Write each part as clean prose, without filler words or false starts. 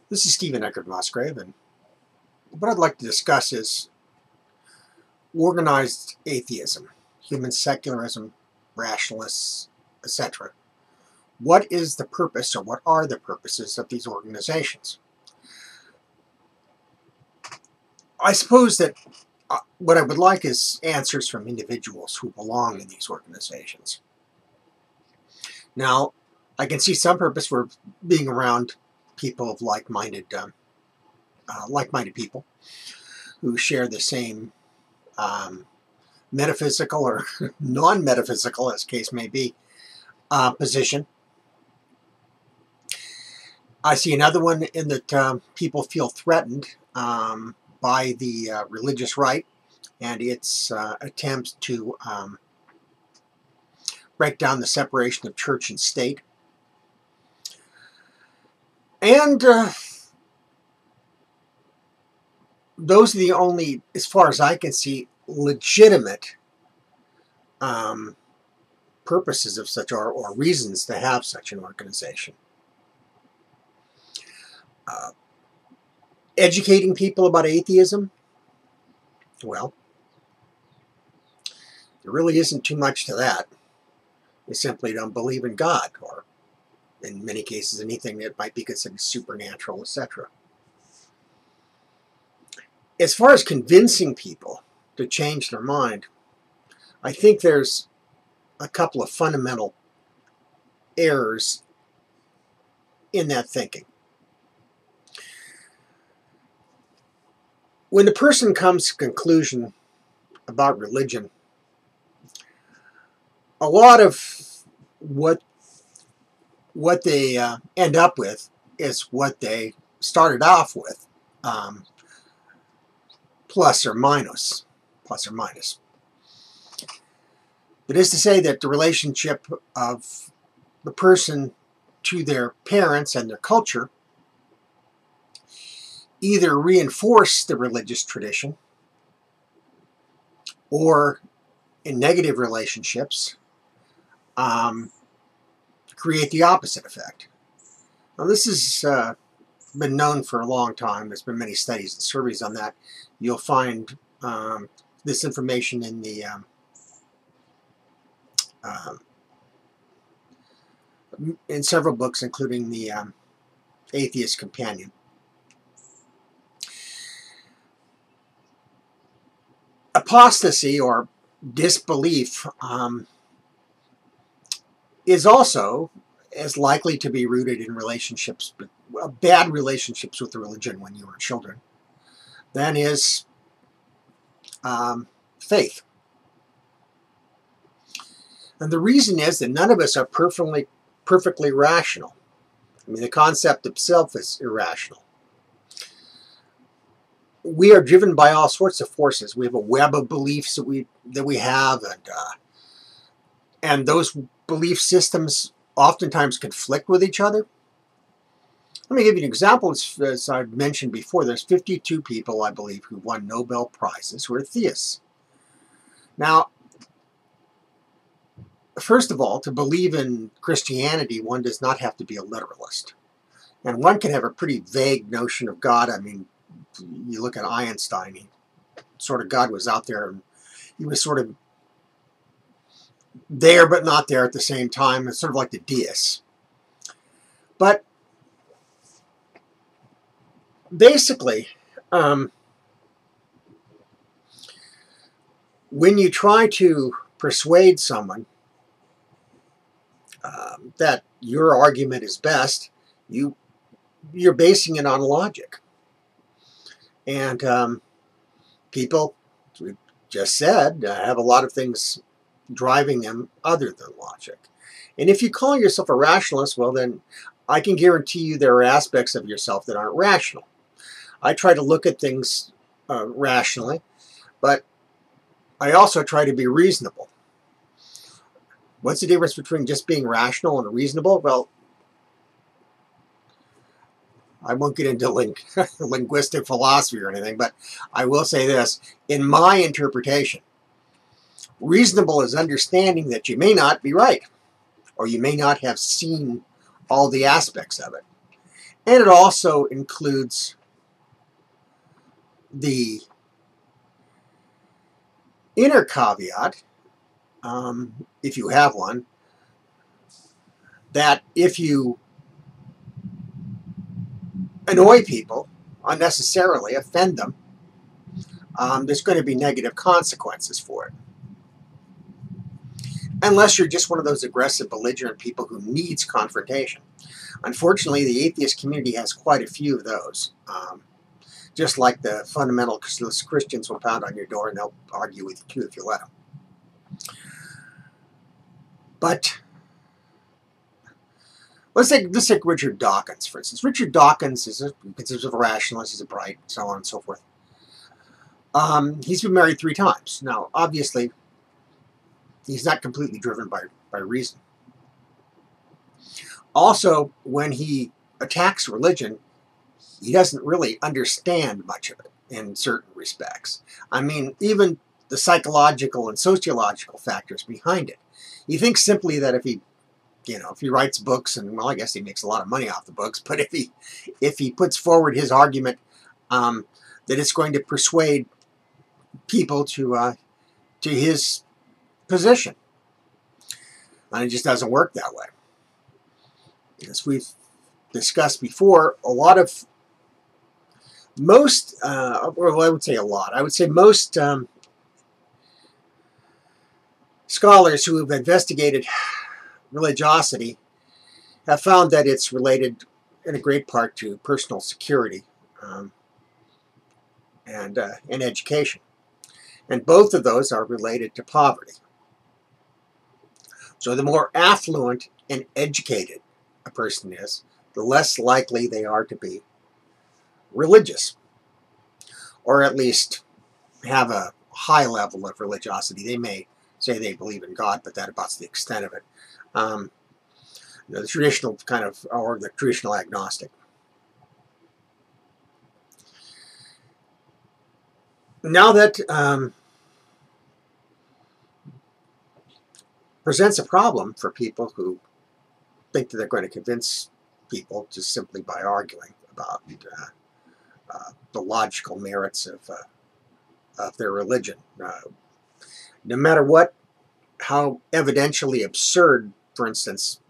This is Stephen Eckert Musgrave, and what I'd like to discuss is organized atheism, human secularism, rationalists, etc. What is the purpose, or what are the purposes of these organizations? I suppose that what I would like is answers from individuals who belong in these organizations. Now, I can see some purpose for being around people of like-minded people who share the same metaphysical or non-metaphysical, as case may be, position. I see another one in that people feel threatened by the religious right and its attempts to break down the separation of church and state. And those are the only, as far as I can see, legitimate purposes of such, or reasons to have such an organization. Educating people about atheism, well, there really isn't too much to that. They simply don't believe in God, or in many cases anything that might be considered supernatural, etc. As far as convincing people to change their mind, I think there's a couple of fundamental errors in that thinking. When the person comes to a conclusion about religion, a lot of what they end up with is what they started off with, plus or minus. That is to say that the relationship of the person to their parents and their culture either reinforce the religious tradition, or in negative relationships create the opposite effect. Now, this has been known for a long time. There's been many studies and surveys on that. You'll find this information in the in several books, including the Atheist Companion. Apostasy, or disbelief, is also as likely to be rooted in relationships, bad relationships with the religion when you were children, than is faith. And the reason is that none of us are perfectly rational. I mean, the concept itself is irrational. We are driven by all sorts of forces. We have a web of beliefs that we have, and those belief systems oftentimes conflict with each other. Let me give you an example. As I've mentioned before, there's 52 people, I believe, who won Nobel Prizes who are theists. Now, first of all, to believe in Christianity, one does not have to be a literalist. And one can have a pretty vague notion of God. I mean, you look at Einstein, God was out there, and he was sort of there but not there at the same time. It's sort of like the deists. But basically, when you try to persuade someone that your argument is best, you're basing it on logic. And people, as we just said, have a lot of things driving them other than logic. And if you call yourself a rationalist, well then, I can guarantee you there are aspects of yourself that aren't rational. I try to look at things rationally, but I also try to be reasonable. What's the difference between just being rational and reasonable? Well, I won't get into linguistic philosophy or anything, but I will say this. In my interpretation, reasonable is understanding that you may not be right, or you may not have seen all the aspects of it. And it also includes the inner caveat, if you have one, that if you annoy people unnecessarily, offend them, there's going to be negative consequences for it. Unless you're just one of those aggressive, belligerent people who needs confrontation. Unfortunately, the atheist community has quite a few of those. Just like the fundamentalist Christians will pound on your door and they'll argue with you too if you let them. But let's take Richard Dawkins, for instance. Richard Dawkins is a rationalist, he's a bright, so on and so forth. He's been married 3 times. Now, obviously, he's not completely driven by reason. Also, when he attacks religion, he doesn't really understand much of it in certain respects. I mean, even the psychological and sociological factors behind it. He thinks simply that if he writes books, and well, I guess he makes a lot of money off the books, but if he puts forward his argument that it's going to persuade people to his position, and it just doesn't work that way. As we've discussed before, most, well, I would say a lot. I would say most scholars who have investigated religiosity have found that it's related in a great part to personal security and education. And both of those are related to poverty. So the more affluent and educated a person is, the less likely they are to be religious, or at least have a high level of religiosity. They may say they believe in God, but that about's the extent of it. The traditional kind of, or the traditional agnostic. Now that presents a problem for people who think that they're going to convince people just simply by arguing about the logical merits of their religion. No matter how evidentially absurd, for instance,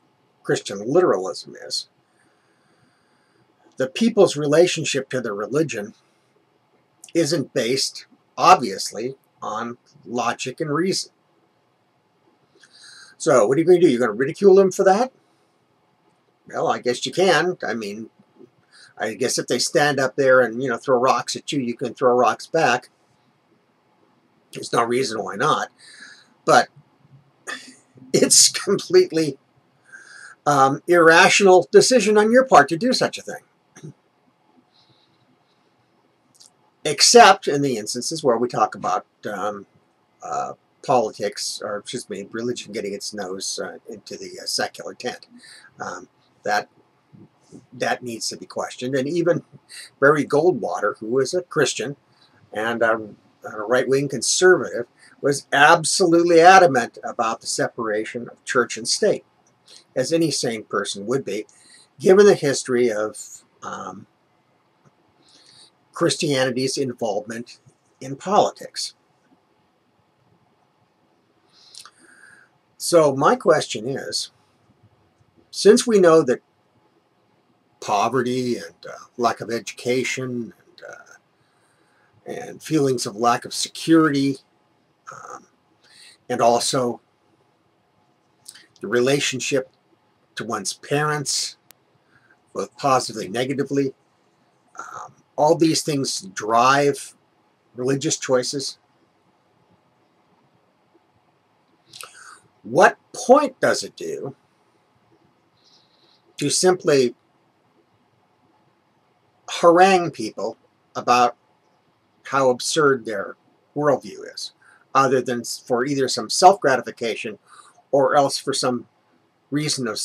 Christian literalism is, the people's relationship to their religion isn't based, obviously, on logic and reason. So what are you going to do? You're going to ridicule them for that? Well, I guess you can. I mean, I guess if they stand up there and, throw rocks at you, you can throw rocks back. There's no reason why not. But it's completely irrational decision on your part to do such a thing. Except in the instances where we talk about politics, or excuse me, religion getting its nose into the secular tent. That needs to be questioned. And even Barry Goldwater, who was a Christian and a right-wing conservative, was absolutely adamant about the separation of church and state, as any sane person would be, given the history of Christianity's involvement in politics. So my question is, since we know that poverty and lack of education and feelings of lack of security, and also the relationship to one's parents, both positively and negatively, all these things drive religious choices. What point does it do to simply harangue people about how absurd their worldview is, other than for either some self-gratification or else for some reason of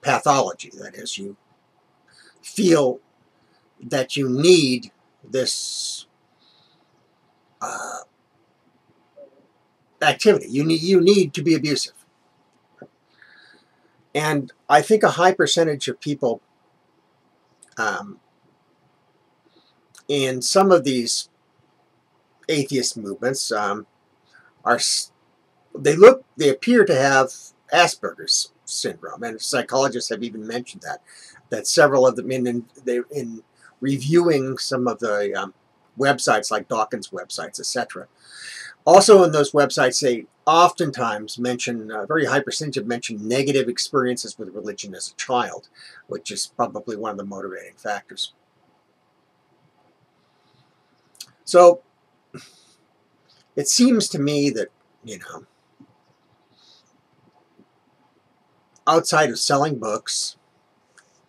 pathology? That is, you feel that you need this activity. You need to be abusive. And I think a high percentage of people Um, and some of these atheist movements they appear to have Asperger's syndrome, and psychologists have even mentioned that several of them in reviewing some of the websites like Dawkins websites, etc. Also, in those websites, they oftentimes mention, a very high percentage mention negative experiences with religion as a child, which is probably one of the motivating factors. So, it seems to me that, outside of selling books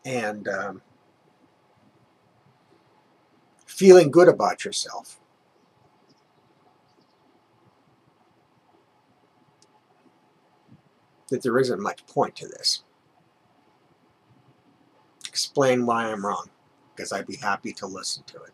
and feeling good about yourself, that there isn't much point to this. Explain why I'm wrong, because I'd be happy to listen to it.